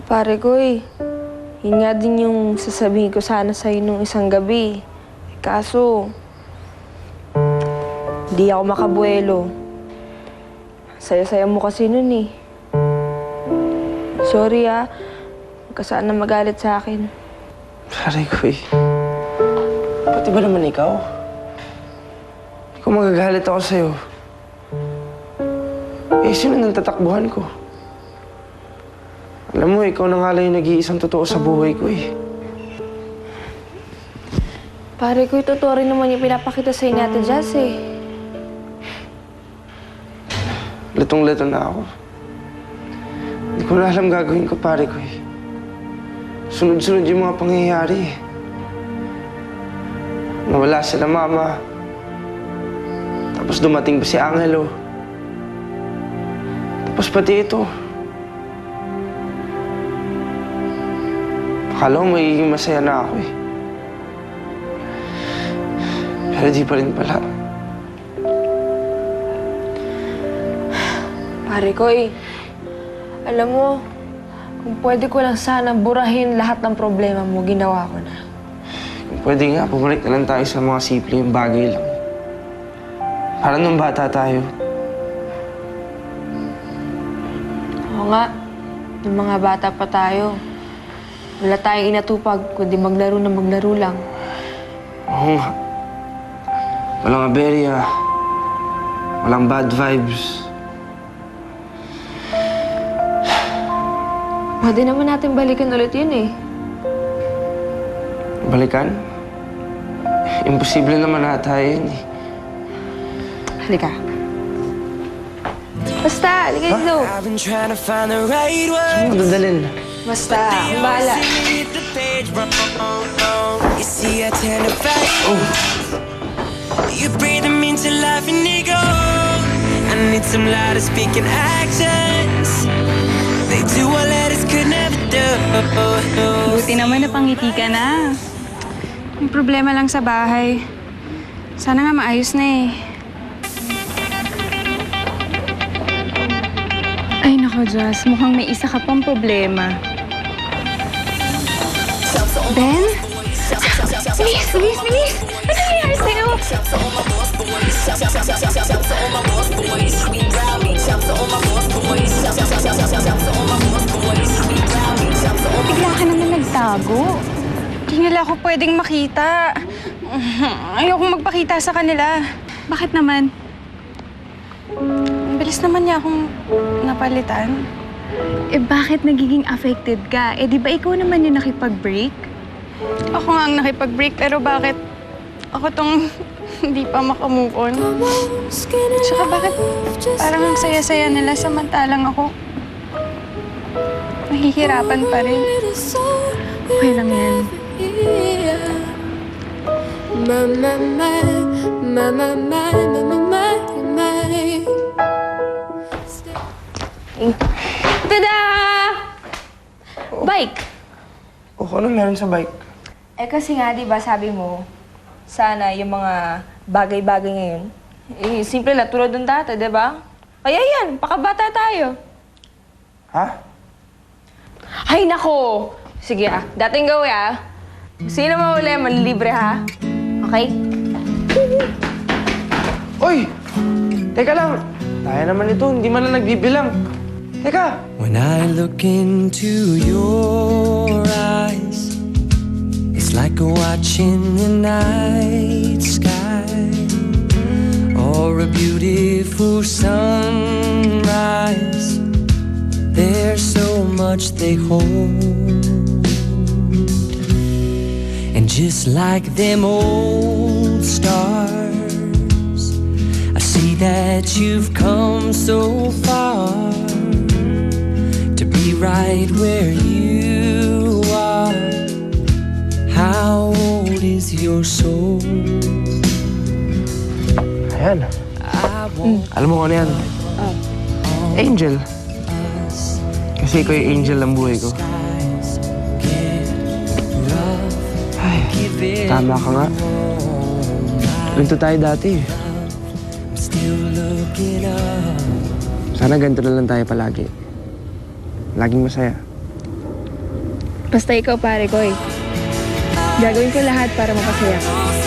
Pare ko yun nga din yung sasabihin ko sana sa'yo nung isang gabi. Kaso, di ako makabuelo. Saya-saya mo kasi nun eh. Sorry huwag ka sana magalit sa akin. Pare ko pati ba naman ikaw? Hindi ko magagalit ako sa'yo. Sino nang tatakbuhan ko? Alam mo, ikaw na nga lang yung nag-iisang totoo sa buhay ko Pare ko, totoo rin naman yung pinapakita sa'yo ni Ate Jazz Latong-lato na ako. Hindi ko na alam gagawin ko, pare ko Sunod-sunod yung mga pangyayari Nawala sila mama. Tapos dumating pa si Angelo. Tapos pati ito. Akala ko magiging masaya na ako Pero di pa rin pala. Pare ko alam mo, kung pwede ko lang sana burahin lahat ng problema mo, ginawa ko na. Kung pwede nga, pumalik na lang tayo sa mga simpleng bagay lang. Para nung bata tayo. Oo nga, nung mga bata pa tayo, wala tayong inatupag, kundi maglaro na maglaro lang. Oo nga. Walang aberya. Walang bad vibes. Pwede naman natin balikan ulit yun Balikan? Imposible naman ata yun Halika. Basta, halika dito. Saan mo dadalhin? Basta, ang bahala. Oh. You breathe them into life and they go. I need some louder speaking actions. They do what letters could never do. Buti naman napangiti ka na. May problema lang sa bahay. Sana nga maayos na Ay, nako, Jazz. Mukhang may isa ka pang problema. Ben? Bilis! Bilis! Bilis! Ano nangyayari sa'yo? Bigla ka naman nagtago. Hindi nila ako pwedeng makita. Ayokong magpakita sa kanila. Bakit naman? Ang bilis naman niya akong napalitan. Bakit nagiging affected ka? Di ba ikaw naman yung nakipag-break? Ako nga ang nakipag-break, pero bakit ako tong hindi pa makamove on? Tsaka bakit parang ang saya-saya nila samantalang ako nahihirapan pa rin? Okay lang yan. Tada! Bike! Ano meron sa bike? Kasi nga, di ba, sabi mo, sana yung mga bagay-bagay ngayon, simple lang, tulad ng dati, di ba? Kaya yan, pakabata tayo. Ha? Ay, nako! Sige dating gawin Sino mahuli, manlilibre Okay? Oy! Teka lang. Tayo naman ito, hindi man lang nagbibilang. Teka! When I look into your eyes, it's like watching the night sky or a beautiful sunrise. There's so much they hold. And just like them old stars, I see that you've come so far to be right where you are. How old is your soul? Ayan. Alam mo kung ano yan? Angel. Kasi ikaw yung angel ng buhay ko. Ay, tama ka nga. Ganito tayo dati. Sana ganito na lang tayo palagi. Laging masaya. Basta ikaw pare ko eh. Gagawin ko lahat para mapasaya ka.